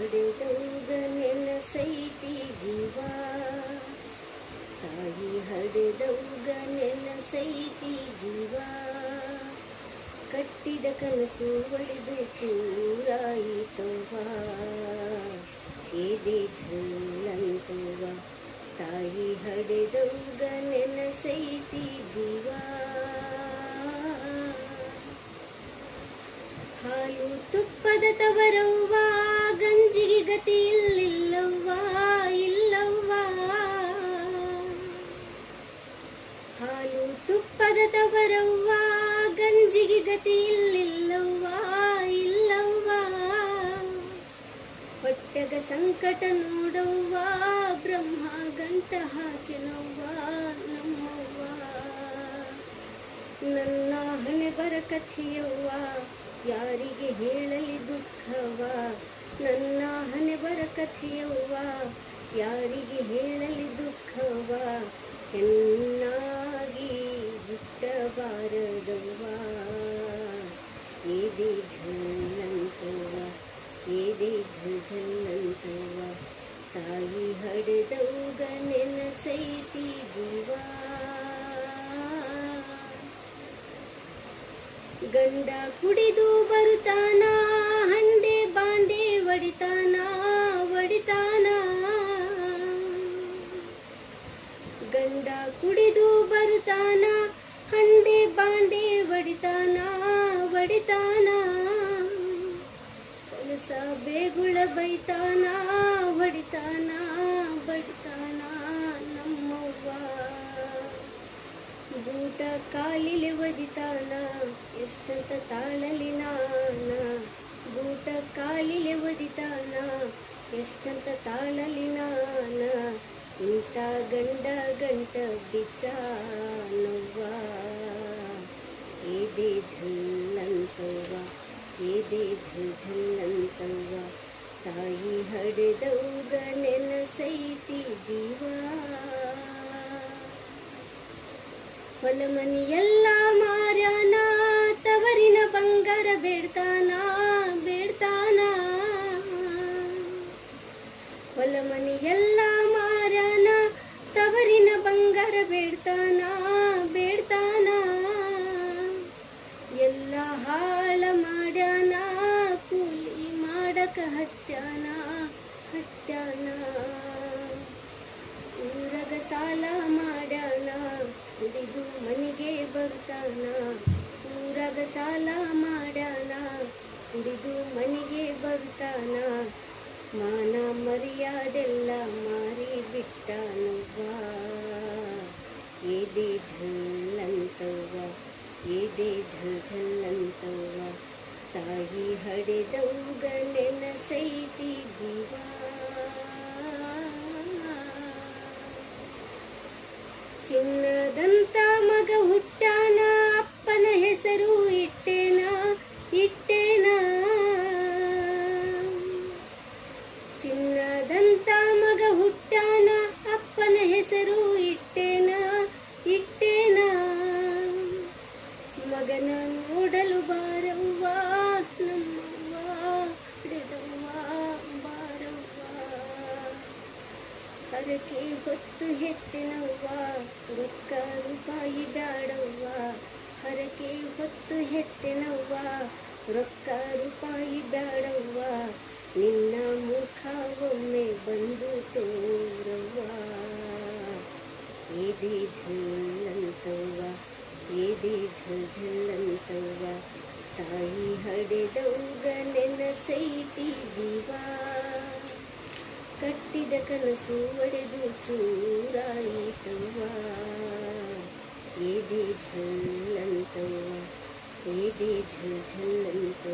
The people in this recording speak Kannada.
ಹಡೆದೌಗ ನೆನಸೈತಿ ಜೀವ, ತಾಯಿ ಹಡೆದೌಗ ನೆನಸೈತಿ ಜೀವ. ಕಟ್ಟಿದ ಕನಸು ಒಡೆದು ಚೂರಾಯಿತವ್ವ, ಎದೆ ಝಲ್ಲಂತವ್ವ. ತಾಯಿ ಹಡೆದೌಗ ನೆನಸೈತಿ ಜೀವ. ಹಾಲು ತುಪ್ಪದ ತವರವ್ವ, ಗಂಜಿಗೆ ಗತಿ ಇಲ್ಲಿಲ್ಲವ್ವ, ಇಲ್ಲವ್ವ. ಹಾಲು ತುಪ್ಪದ ತವರವ್ವ, ಗಂಜಿಗೆ ಗತಿ ಇಲ್ಲಿಲ್ಲವ್ವ, ಇಲ್ಲವ್ವ. ಹೊಟ್ಟೆಗ ಸಂಕಟ ನೋಡವ್ವ, ಬ್ರಹ್ಮ ಗಂಟ ಹಾಕಿನವ್ವ ನಮ್ಮವ್ವ. ನನ್ನ ಹಣೆ ಬರ ಕಥೆಯವ್ವ, ಯಾರಿಗೆ ಹೇಳಲಿ ದುಃಖವ. ನನ್ನ ಹಣೆ ಬರ ಕಥೆಯವ್ವ, ಯಾರಿಗೆ ಹೇಳಲಿ ದುಃಖವ. ಹೆಣ್ಣಾಗಿ ಹುಟ್ಟಬಾರದವ್ವ, ಎದೆ ಝಲ್ಲಂತವ್ವ, ಎದೆ ಝಲ್ಲಂತವ್ವ. ತಾಯಿ ಹಡೆದವ್ಗ ನೆನಸೈತಿ ಜೀವ. ಗಂಡ ಕುಡಿದು ಬರುತ್ತಾನ, ಹಂಡೆ ಬಾಂಡೆ ಒಡಿತಾನ, ಒಡಿತಾನ. ಗಂಡ ಕುಡಿದು ಬರುತ್ತಾನ, ಹಂಡೆ ಬಾಂಡೆ ಒಡಿತಾನ, ಒಡಿತಾನ. ಕನಸ ಬೇಗುಳ ಬೈತಾನ, ಹೊಡಿತಾನ, ಬಡಿತಾನ ನಮ್ಮವ್ವ. ಬೂಟ ಕಾಲಿಲೆ ಒದಿತಾನ, ಎಷ್ಟಂತ ತಾಳಲಿ ನಾನ. ಬೂಟ ಕಾಲಿಲೆ ಒದಿತಾನ, ಎಷ್ಟಂತ ತಾಳಲಿ ನಾನ. ಇಂಥ ಗಂಡ ಗಂಟ ಬಿದ್ದಾನವ್ವ, ಎದೆ ಝಲ್ಲಂತವ್ವ, ಎದೆ ಝಲ್ಲಂತವ್ವ. ತಾಯಿ ಹಡೆದವ್ಗ ನೆನಸೈತಿ ಜೀವ. ಹೊಲ ಮನಿಯೆಲ್ಲ ಮಾರ್ಯಾನ, ತವರಿನ ಬಂಗಾರ ಬೇಡ್ತಾನ, ಬೇಡ್ತಾನ. ಹೊಲ ಮನಿಯೆಲ್ಲ ಮಾರ್ಯಾನ, ತವರಿನ ಬಂಗಾರ ಬೇಡ್ತಾನ, ಬೇಡ್ತಾನ. ಎಲ್ಲ ಹಾಳ ಮಾಡ್ಯಾನ, ಕೂಲಿ ಮಾಡಕ ಹತ್ಯಾನ, ಹತ್ಯಾನ. ಊರಗ ಸಾಲ ಮಾಡ್ಯಾನ, ಕುಡಿದು ಮನೆಗೆ ಬರ್ತಾನ. ಊರಾಗ ಸಾಲ ಮಾಡ್ಯಾನ, ಕುಡಿದು ಮನೆಗೆ ಬರ್ತಾನ. ಮಾನ ಮರ್ಯಾದೆಲ್ಲ ಮಾರಿ ಬಿಟ್ಟಾನವ್ವ, ಎದೆ ಝಲ್ಲಂತವ್ವ, ಎದೆ ಝಲ್ಲಂತವ್ವ. ತಾಯಿ ಹಡೆದವ್ಗ ನೆನಸೈತಿ ಜೀವ. ಚಿನ್ನದಂತ ಮಗ ಹುಟ್ಟಾನ, ಅಪ್ಪನ ಹೆಸರು ಇಟ್ಟೇನ, ಇಟ್ಟೇನ. ಚಿನ್ನದಂತ ಮಗ ಹುಟ್ಟಾನ, ಅಪ್ಪನ ಹೆಸರು ಇಟ್ಟೇನ, ಇಟ್ಟೇನ. ಮಗನ ನೋಡಲು ಬಾರವ್ವ, ನಮ್ಮವ್ವ ಹಡೆದವ್ವ ಬಾರವ್ವ. ಹರಕೆ ಹೊತ್ತು ಹೆತ್ತಿನವ್ವ, ರೊಕ್ಕ ರೂಪಾಯಿ ಬ್ಯಾಡವ್ವ. ಹರಕೆ ಹೊತ್ತು ಹೆತ್ತಿನವ್ವ, ರೊಕ್ಕ ರೂಪಾಯಿ ಬ್ಯಾಡವ್ವ. ನಿನ್ನ ಮುಖ ಒಮ್ಮೆ ಬಂದು ತೋರವ್ವ, ಎದೆ ಝಲ್ಲಂತವ್ವ, ಎದೆ ಝಲ್ಲಂತವ್ವ. ತಾಯಿ ಹಡೆದವ್ಗ ನೆನಸೈತಿ ಜೀವ. ಕಟ್ಟಿದ ಕನಸು ಒಡೆದು ಚೂರಾಯಿತವ್ವ, ಎದೆ ಝಲ್ಲಂತವ್ವ, ಎದೆ ಝಲ್ಲಂತವ್ವ.